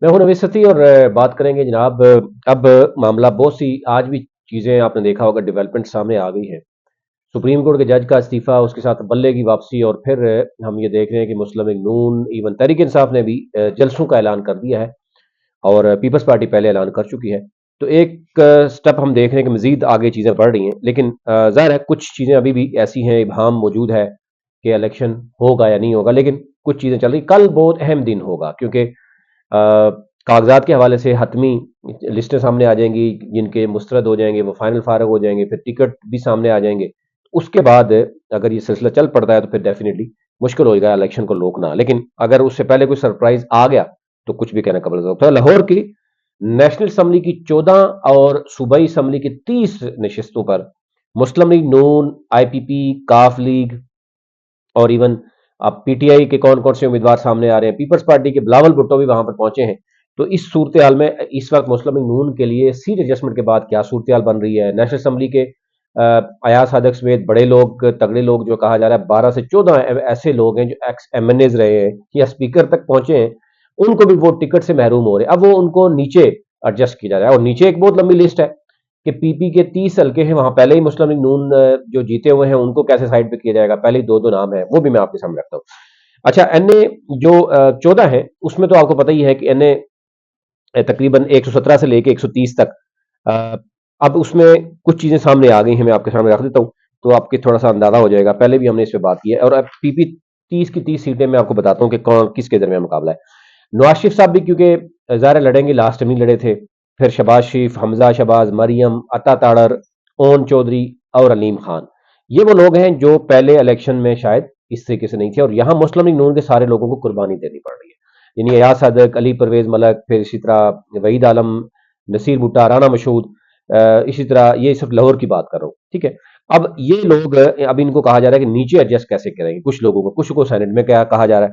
میں ہوں نوید ستی اور بات کریں گے جناب اب معاملہ بہت سی آج بھی چیزیں آپ نے دیکھا ہوگا ڈیولپمنٹ سامنے آ گئی ہیں. سپریم کورٹ کے جج کا استعفیٰ، اس کے ساتھ بلے کی واپسی، اور پھر ہم یہ دیکھ رہے ہیں کہ مسلم لیگ نون، ایون تحریک انصاف نے بھی جلسوں کا اعلان کر دیا ہے، اور پیپلز پارٹی پہلے اعلان کر چکی ہے. تو ایک سٹیپ ہم دیکھ رہے ہیں کہ مزید آگے چیزیں بڑھ رہی ہیں، لیکن ظاہر ہے کچھ چیزیں ابھی بھی ایسی ہیں، ابہام موجود ہے کہ الیکشن ہوگا یا نہیں ہوگا، لیکن کچھ چیزیں چل رہی. کل بہت اہم دن ہوگا کیونکہ کاغذات کے حوالے سے حتمی لسٹیں سامنے آ جائیں گی، جن کے مسترد ہو جائیں گے وہ فائنل فارغ ہو جائیں گے، پھر ٹکٹ بھی سامنے آ جائیں گے. اس کے بعد اگر یہ سلسلہ چل پڑتا ہے تو پھر ڈیفینیٹلی مشکل ہو گا الیکشن کو روکنا، لیکن اگر اس سے پہلے کوئی سرپرائز آ گیا تو کچھ بھی کہنا قبل ہے. لاہور کی نیشنل اسمبلی کی 14 اور صوبائی اسمبلی کی 30 نشستوں پر مسلم لیگ نون، آئی پی پی، کاف لیگ اور ایون اب پی ٹی آئی کے کون کون سے امیدوار سامنے آ رہے ہیں، پیپلز پارٹی کے بلاول بھٹو بھی وہاں پر پہنچے ہیں. تو اس صورتحال میں اس وقت مسلم لیگ نون کے لیے سیٹ ایڈجسٹمنٹ کے بعد کیا صورتحال بن رہی ہے. نیشنل اسمبلی کے ایاز صادق سمیت بڑے لوگ، تگڑے لوگ جو کہا جا رہا ہے 12 سے 14 ایسے لوگ ہیں جو ایکس ایم این ایز رہے ہیں یا اسپیکر تک پہنچے ہیں، ان کو بھی وہ ٹکٹ سے محروم ہو رہے ہیں. اب وہ ان کو نیچے ایڈجسٹ کیا جا رہا ہے، اور نیچے ایک بہت لمبی لسٹ ہے کہ پی پی کے 30 حلقے ہیں، وہاں پہلے ہی مسلم لیگ نون جو جیتے ہوئے ہیں ان کو کیسے سائڈ پہ کیا جائے گا. پہلے ہی دو نام ہیں، وہ بھی میں آپ کے سامنے رکھتا ہوں. اچھا، این اے جو 14 ہے اس میں تو آپ کو پتہ ہی ہے کہ این اے تقریباً 117 سے لے کے 130 تک. اب اس میں کچھ چیزیں سامنے آ گئی ہیں، میں آپ کے سامنے رکھ دیتا ہوں تو آپ کے تھوڑا سا اندازہ ہو جائے گا. پہلے بھی ہم نے اس پہ بات کی ہے، اور اب پی پی 30 کی 30 سیٹیں میں آپ کو بتاتا ہوں کہ کون کس کے درمیان مقابلہ ہے. نواز شریف صاحب بھی کیونکہ ظاہر لڑیں گے، لاسٹ ٹائم نہیں لڑے تھے. پھر شباز شریف، حمزہ شباز، مریم، عطا تاڑر، اون چودھری اور علیم خان، یہ وہ لوگ ہیں جو پہلے الیکشن میں شاید اس طریقے سے نہیں تھے، اور یہاں مسلم لیگ نون کے سارے لوگوں کو قربانی دینی پڑ رہی ہے. یعنی ایاز صادق، علی پرویز ملک، پھر اسی طرح وحید عالم، نصیر بھٹا، رانا مشہود، اسی طرح یہ سب لاہور کی بات کر رہا ہوں، ٹھیک ہے. اب یہ لوگ اب ان کو کہا جا رہا ہے کہ نیچے ایڈجسٹ کیسے کریں گے، کچھ لوگوں کو، کچھ کو سینٹ میں کیا کہا جا رہا ہے.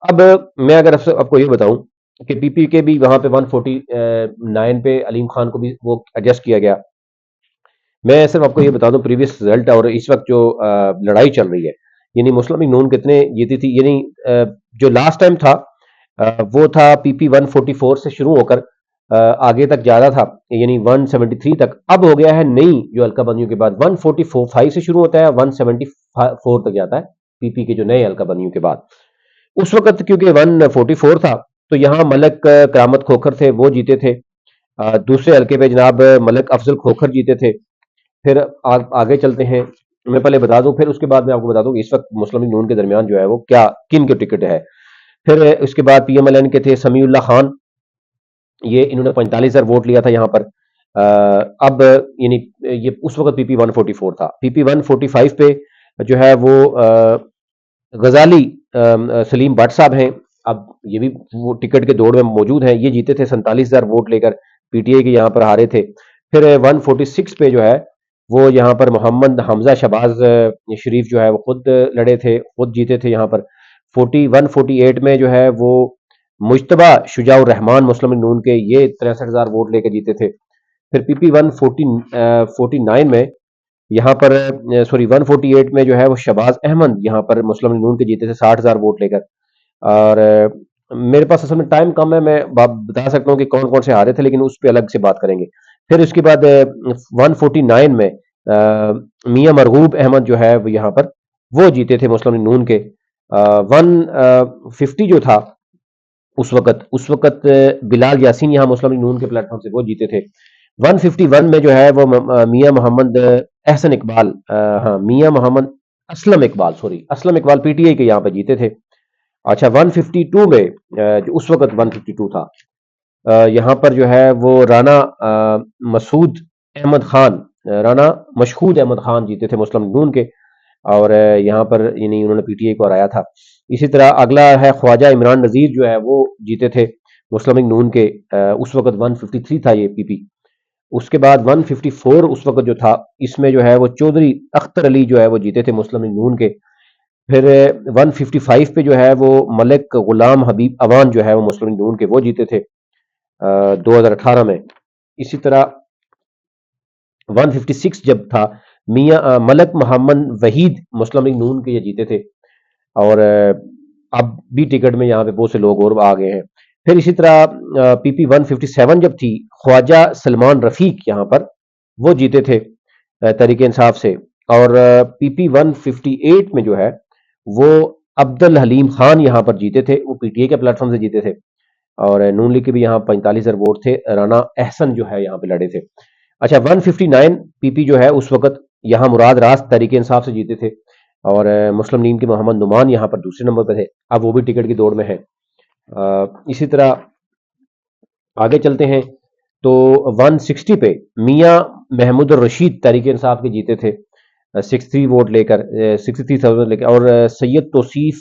اب میں اگر آپ کو یہ بتاؤں کہ پی پی کے بھی وہاں پہ 149 پہ علیم خان کو بھی وہ ایڈجسٹ کیا گیا. میں صرف آپ کو یہ بتا دوں پریویس رزلٹ اور اس وقت جو لڑائی چل رہی ہے، یعنی مسلم لیگ نون کتنے جیتی تھی. یعنی جو لاسٹ ٹائم تھا وہ تھا پی پی 144 سے شروع ہو کر آگے تک جا رہا تھا، یعنی 173 تک. اب ہو گیا ہے نئی جو حلقہ بندیوں کے بعد 145 سے شروع ہوتا ہے، 174 تک جاتا ہے پی پی کے جو نئے حلقہ بندیوں کے بعد. اس وقت کیونکہ 144 تھا تو یہاں ملک کرامت کھوکھر تھے، وہ جیتے تھے. دوسرے حلقے پہ جناب ملک افضل کھوکھر جیتے تھے. پھر آگے چلتے ہیں، میں پہلے بتا دوں پھر اس کے بعد میں آپ کو بتا دوں کہ اس وقت مسلم لیگ نون کے درمیان جو ہے وہ کیا کن کے ٹکٹ ہے. پھر اس کے بعد پی ایم ایل این کے تھے سمیع اللہ خان، یہ انہوں نے 45,000 ووٹ لیا تھا یہاں پر. اب یعنی یہ اس وقت پی پی 144 تھا. پی پی 145 پہ جو ہے وہ غزالی سلیم بٹ صاحب ہیں. اب یہ بھی وہ ٹکٹ کے دوڑ میں موجود ہیں، یہ جیتے تھے 47,000 ووٹ لے کر، پی ٹی آئی کے یہاں پر ہارے تھے. پھر 146 پہ جو ہے وہ یہاں پر محمد حمزہ شباز شریف جو ہے وہ خود لڑے تھے، خود جیتے تھے یہاں پر. 148 میں جو ہے وہ مجتبہ شجاع الرحمان مسلم لیگ نون کے، یہ 63,000 ووٹ لے کے جیتے تھے. پھر پی پی 149 میں یہاں پر سوری 148 میں جو ہے وہ شباز احمد یہاں پر مسلم لیگ نون کے جیتے تھے 60,000 ووٹ لے کر. اور میرے پاس اصل میں ٹائم کم ہے، میں بتا سکتا ہوں کہ کون کون سے ہارے تھے، لیکن اس پہ الگ سے بات کریں گے. پھر اس کے بعد 149 میں میاں مرغوب احمد جو ہے وہ یہاں پر وہ جیتے تھے مسلم لیگ نون کے. 150 جو تھا اس وقت بلال یاسین یہاں مسلم لیگ نون کے پلیٹ فارم سے وہ جیتے تھے. 151 میں جو ہے وہ میاں محمد احسن اقبال، ہاں Mian Muhammad Aslam Iqbal P T I کے یہاں پہ جیتے تھے. اچھا 152 میں جو اس وقت 152 تھا، یہاں پر جو ہے وہ رانا مسعود احمد خان، رانا مشہود احمد خان جیتے تھے مسلم لیگ نون کے، اور یہاں پر یعنی انہوں نے پی ٹی آئی کو ہرایا تھا. اسی طرح اگلا ہے خواجہ عمران نذیر جو ہے وہ جیتے تھے مسلم لیگ نون کے، اس وقت 153 تھا یہ پی پی. اس کے بعد 154 اس وقت جو تھا، اس میں جو ہے وہ چودھری اختر علی جو ہے وہ جیتے تھے مسلم لیگ نون کے. پھر 155 پہ جو ہے وہ ملک غلام حبیب اوان جو ہے وہ مسلم لیگ نون کے وہ جیتے تھے 2018 میں. اسی طرح 156 جب تھا، میاں ملک محمد وحید مسلم لیگ نون کے یہ جیتے تھے، اور اب بھی ٹکٹ میں یہاں پہ بہت سے لوگ اور آ گئے ہیں. پھر اسی طرح پی پی 157 جب تھی، خواجہ سلمان رفیق یہاں پر وہ جیتے تھے تحریک انصاف سے، اور پی پی 158 میں جو ہے وہ عبد الحلیم خان یہاں پر جیتے تھے، وہ پی ٹی اے کے پلیٹ فارم سے جیتے تھے، اور نون لیگ کے بھی یہاں 45,000 ووٹ تھے، رانا احسن جو ہے یہاں پہ لڑے تھے۔ اچھا 159 پی پی جو ہے اس وقت یہاں مراد راست تحریک انصاف سے جیتے تھے، اور مسلم لیگ کے محمد نعمان یہاں پر دوسرے نمبر پہ تھے، اب وہ بھی ٹکٹ کی دوڑ میں ہیں۔ اسی طرح آگے چلتے ہیں تو 160 پہ میاں محمود الرشید تحریک انصاف کے جیتے تھے 63 ووٹ لے کر، 63,000 لے کر، اور سید توصیف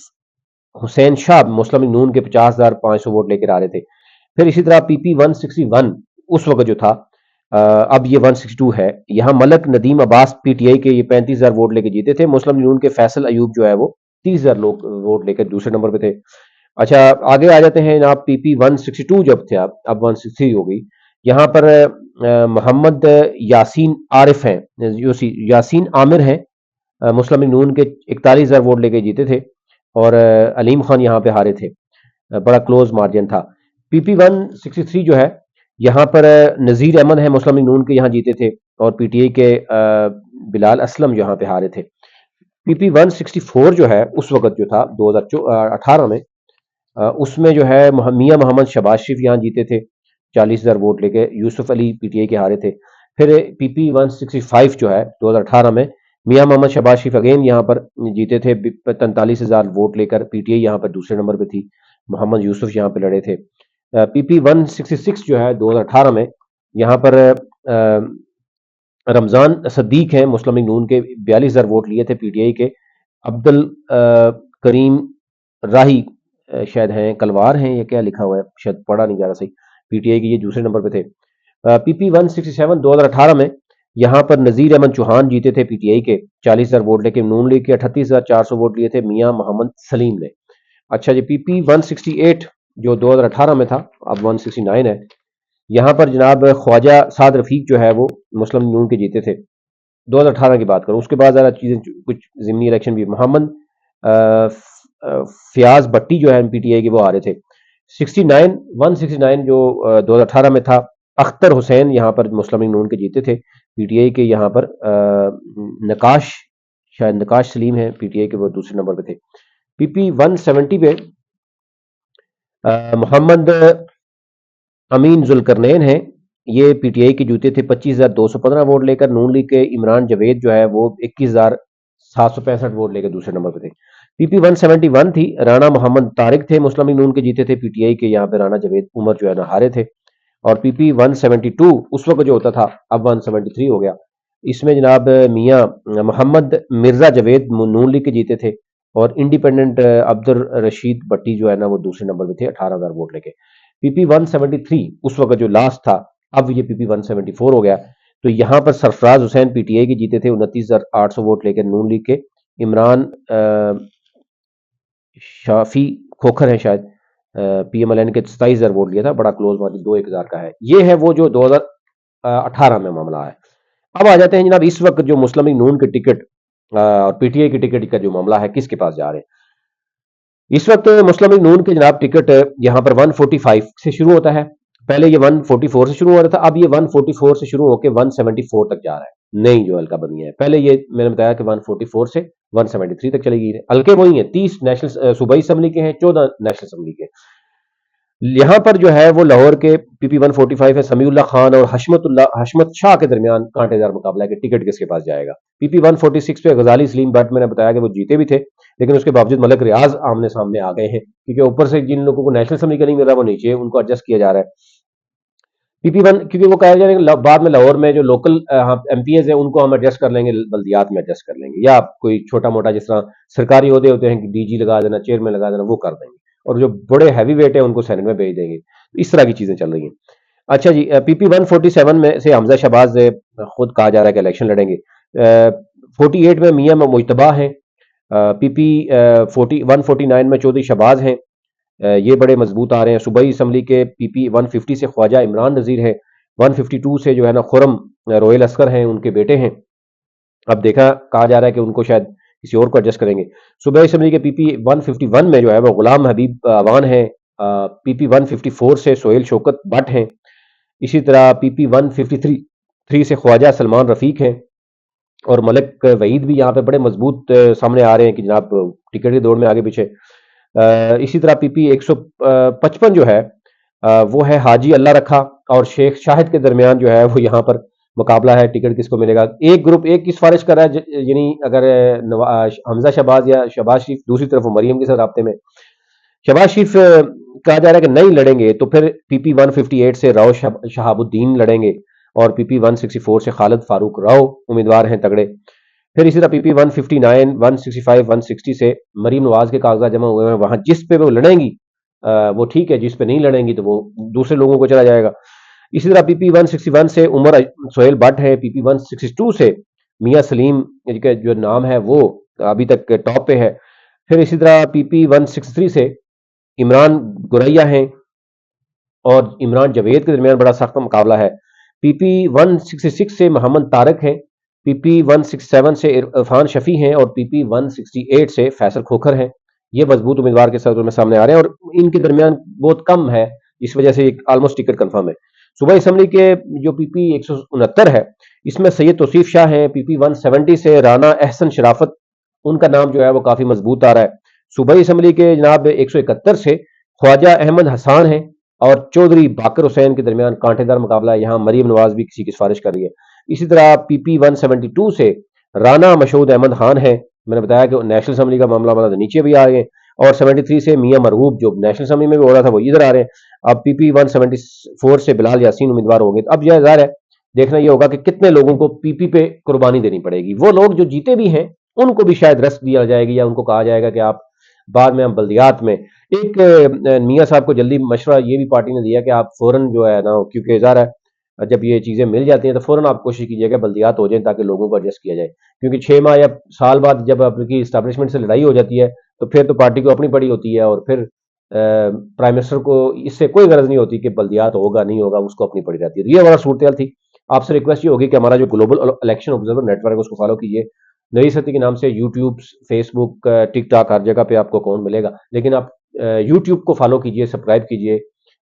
حسین شاہ مسلم لیگ نون کے 50,500 ووٹ لے کر آ رہے تھے۔ پھر اسی طرح پی پی 161 اس وقت جو تھا، اب یہ 162 ہے، یہاں ملک ندیم عباس پی ٹی آئی کے یہ 35,000 ووٹ لے کے جیتے تھے، مسلم لیگ نون کے فیصل ایوب جو ہے وہ 30,000 لوگ ووٹ لے کر دوسرے نمبر پہ تھے۔ اچھا آگے آ جاتے ہیں جناب، پی پی 162 جب تھے، اب 163 ہو گئی، یہاں پر محمد یاسین عارف ہیں، یاسین عامر ہیں، مسلم لیگ نون کے 41,000 ووٹ لے کے جیتے تھے، اور علیم خان یہاں پہ ہارے تھے، بڑا کلوز مارجن تھا۔ پی پی 163 جو ہے یہاں پر نذیر احمد ہیں، مسلم لیگ نون کے یہاں جیتے تھے، اور پی ٹی آئی کے بلال اسلم یہاں پہ ہارے تھے۔ پی پی 164 جو ہے اس وقت جو تھا 2018 میں، اس میں جو ہے میاں محمد شہباز شریف یہاں جیتے تھے 40,000 ووٹ لے کے، یوسف علی پی ٹی آئی کے ہارے تھے۔ پھر پی پی 165 جو ہے 2018 میں میاں محمد شہباز شریف اگین یہاں پر جیتے تھے 43,000 ووٹ لے کر، پی ٹی آئی یہاں پر دوسرے نمبر پہ تھی، محمد یوسف یہاں پہ لڑے تھے۔ پی پی 166 جو ہے 2018 میں، یہاں پر رمضان صدیق ہیں مسلم لیگ نون کے، 42,000 ووٹ لیے تھے پی ٹی آئی کے، عبد الکریم راہی شاید ہیں، کلوار ہیں، یہ کیا لکھا ہوا ہے شاید پڑھا نہیں جا رہا صحیح، پی ٹی آئی کے یہ دوسرے نمبر پہ تھے۔ پی پی 167 2018 میں یہاں پر نذیر احمد چوہان جیتے تھے پی ٹی آئی کے 40,000 ووٹ لے کے، نون لیگ کے 38,400 ووٹ لیے تھے میاں محمد سلیم نے۔ اچھا جی، پی پی 168 جو 2018 میں تھا، اب 169 ہے، یہاں پر جناب خواجہ سعد رفیق جو ہے وہ مسلم لیگ نون کے جیتے تھے، 2018 کی بات کروں، اس کے بعد ذرا چیزیں کچھ ضمنی الیکشن بھی، محمد فیاض بٹی جو ہے پی ٹی آئی کے وہ آ رہے تھے۔ 169 جو 2018 میں تھا، اختر حسین یہاں پر مسلم لیگ نون کے جیتے تھے، پی ٹی آئی کے یہاں پر نقاش، شاید نقاش سلیم ہے، پی ٹی آئی کے وہ دوسرے نمبر پہ تھے۔ پی پی 170 پہ محمد امین ذوالقرنین ہیں، یہ پی ٹی آئی کے جوتے تھے 25,215 ووٹ لے کر، نون لیگ کے عمران جاوید جو ہے وہ 21,765 ووٹ لے کے دوسرے نمبر پہ تھے۔ پی پی 171 تھی، رانا محمد طارق تھے، مسلم لیگ نون کے جیتے تھے، پی ٹی آئی کے یہاں پہ رانا جاوید عمر جو ہے نا ہارے تھے۔ اور پی پی 172 اس وقت جو ہوتا تھا، اب 173 ہو گیا، اس میں جناب میاں محمد مرزا جاوید نون لیگ کے جیتے تھے، اور انڈیپینڈنٹ عبد الرشید بٹی جو ہے نا وہ دوسرے نمبر پہ تھے 18,000 ووٹ لے کے۔ پی پی 173 اس وقت جو لاسٹ تھا، اب یہ پی پی 174 ہو گیا، تو یہاں پر سرفراز حسین پی ٹی آئی کے جیتے تھے 29,800 ووٹ لے کے، نون لیگ کے عمران شافی کھوکھر ہیں شاید، پی ایم ایل این کے 27,000 ووٹ لیا تھا، بڑا کلوز مارجن 2-1,000 کا ہے۔ یہ ہے وہ جو 2018 میں معاملہ ہے۔ اب آ جاتے ہیں جناب اس وقت جو مسلم لیگ نون کے ٹکٹ اور پی ٹی آئی کے ٹکٹ کا جو معاملہ ہے، کس کے پاس جا رہے ہیں اس وقت؟ مسلم لیگ نون کے جناب ٹکٹ یہاں پر 145 سے شروع ہوتا ہے، پہلے یہ 144 سے شروع ہو رہا تھا، اب یہ 144 سے شروع ہو کے 174 تک جا رہا ہے، نئی جو حلقہ بنی ہے۔ پہلے یہ میں نے بتایا کہ 144 سے 173 تک چلے گی، حلقے وہی ہیں، 30 نیشنل صوبائی اسمبلی کے ہیں، 14 نیشنل اسمبلی کے۔ یہاں پر جو ہے وہ لاہور کے پی پی 145 ہے، سمیع اللہ خان اور حشمت شاہ کے درمیان کانٹے دار مقابلہ ہے کہ ٹکٹ کس کے پاس جائے گا۔ پی پی 146 پہ غزالی سلیم بٹ میں نے بتایا کہ وہ جیتے بھی تھے، لیکن اس کے باوجود ملک ریاض آمنے سامنے آ گئے ہیں، کیونکہ اوپر سے جن لوگوں کو نیشنل اسمبلی کا نہیں مل رہا وہ نیچے ان کو ایڈجسٹ کیا جا رہا ہے۔ پی پی 1 کیونکہ وہ کہا جا رہا ہے کہ بعد میں لاہور میں جو لوکل ایم پی ایز ہیں ان کو ہم ایڈجسٹ کر لیں گے، بلدیات میں ایڈجسٹ کر لیں گے، یا کوئی چھوٹا موٹا جس طرح سرکاری عہدے ہوتے ہیں کہ ڈی جی لگا دینا، چیئرمین لگا دینا، وہ کر دیں گے، اور جو بڑے ہیوی ویٹ ہیں ان کو سینٹ میں بھیج دیں گے، اس طرح کی چیزیں چل رہی ہیں۔ اچھا جی، پی پی 147 میں سے حمزہ شہباز خود کہا جا رہا ہے کہ الیکشن لڑیں گے۔ 48 میں میاں مجتبیٰ ہیں، پی پی 149 میں چودھری شہباز ہیں، یہ بڑے مضبوط آ رہے ہیں۔ صوبائی اسمبلی کے پی پی 150 سے خواجہ عمران نذیر ہے، 152 سے جو ہے نا خرم رویل اسکر ہیں، ان کے بیٹے ہیں، اب دیکھا کہا جا رہا ہے کہ ان کو شاید کسی اور کو ایڈجسٹ کریں گے۔ صوبائی اسمبلی کے پی پی 151 میں جو ہے وہ غلام حبیب اوان ہیں، پی پی 154 سے سہیل شوکت بٹ ہیں، اسی طرح پی پی 153 سے خواجہ سلمان رفیق ہیں، اور ملک وحید بھی یہاں پہ بڑے مضبوط سامنے آ رہے ہیں کہ جناب ٹکٹ کی دوڑ میں آگے پیچھے۔ اسی طرح پی پی 155 جو ہے وہ ہے حاجی اللہ رکھا اور شیخ شاہد کے درمیان جو ہے وہ یہاں پر مقابلہ ہے، ٹکٹ کس کو ملے گا۔ ایک گروپ ایک کی سفارش کر رہا ہے، یعنی اگر حمزہ شہباز یا شہباز شریف، دوسری طرف وہ مریم کے ساتھ رابطے میں۔ شہباز شریف کہا جا رہا ہے کہ نہیں لڑیں گے، تو پھر پی پی 158 سے راؤ شہاب الدین لڑیں گے، اور پی پی 164 سے خالد فاروق راؤ امیدوار ہیں تگڑے۔ پھر اسی طرح پی پی 159، 165، 160 سے مریم نواز کے کاغذات جمع ہوئے ہیں، وہاں جس پہ وہ لڑیں گی وہ ٹھیک ہے، جس پہ نہیں لڑیں گی تو وہ دوسرے لوگوں کو چلا جائے گا۔ اسی طرح پی پی 161 سے عمر سہیل بٹ ہے، پی پی 162 سے میاں سلیم کا جو نام ہے وہ ابھی تک ٹاپ پہ ہے۔ پھر اسی طرح پی پی 163 سے عمران گوریا ہیں اور عمران جاوید کے درمیان بڑا سخت مقابلہ ہے۔ پی پی 166 سے محمد طارق ہیں، پی پی 167 سے عرفان شفیع ہیں، اور پی پی 168 سے فیصل کھوکھر ہیں۔ یہ مضبوط امیدوار کے ساتھ میں سامنے آ رہے ہیں، اور ان کے درمیان بہت کم ہے، اس وجہ سے آلموسٹ ٹکٹ کنفرم ہے۔ صوبائی اسمبلی کے جو پی پی 169 ہے، اس میں سید توصیف شاہ ہیں، پی پی 170 سے رانا احسن شرافت، ان کا نام جو ہے وہ کافی مضبوط آ رہا ہے۔ صوبائی اسمبلی کے جناب 171 سے خواجہ احمد حسان ہیں، اور چودھری باقر حسین کے درمیان کانٹے دار مقابلہ ہے، یہاں مریم نواز بھی کسی کی سفارش کر رہی ہے۔ اسی طرح پی پی 172 سے رانا مشہود احمد خان ہیں، میں نے بتایا کہ نیشنل اسمبلی کا معاملہ نیچے بھی آ رہے ہیں، اور 73 سے میاں مرغوب جو نیشنل اسمبلی میں بھی ہو رہا تھا وہ ادھر آ رہے ہیں۔ اب پی پی 174 سے بلال یاسین امیدوار ہوں گے۔ اب یہ ظاہر ہے دیکھنا یہ ہوگا کہ کتنے لوگوں کو پی پی پہ قربانی دینی پڑے گی۔ وہ لوگ جو جیتے بھی ہیں ان کو بھی شاید رسک دیا جائے گی، یا ان کو کہا جائے گا کہ آپ بعد میں ہم بلدیات میں ایک میاں صاحب کو جلدی مشورہ یہ بھی پارٹی نے دیا کہ آپ فوراً جو ہے نا، کیونکہ ظاہر ہے جب یہ چیزیں مل جاتی ہیں تو فوراً آپ کوشش کیجیے گا بلدیات ہو جائیں تاکہ لوگوں کو ایڈجسٹ کیا جائے، کیونکہ 6 ماہ یا سال بعد جب آپ کی اسٹیبلشمنٹ سے لڑائی ہو جاتی ہے تو پھر تو پارٹی کو اپنی پڑی ہوتی ہے، اور پھر پرائم منسٹر کو اس سے کوئی غرض نہیں ہوتی کہ بلدیات ہوگا نہیں ہوگا، اس کو اپنی پڑی رہتی ہے۔ یہ ہمارا صورتحال تھی۔ آپ سے ریکویسٹ یہ ہوگی کہ ہمارا جو global election observer network ہے اس کو فالو کیجیے، نئی ستی کے نام سے یوٹیوب، فیس بک، ٹک ٹاک، ہر جگہ پہ آپ کو اکاؤنٹ ملے گا، لیکن آپ یوٹیوب کو فالو کیجیے، سبسکرائب کیجیے،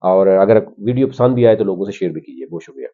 اور اگر ویڈیو پسند بھی آئے تو لوگوں سے شیئر بھی کیجیے۔ بہت شکریہ۔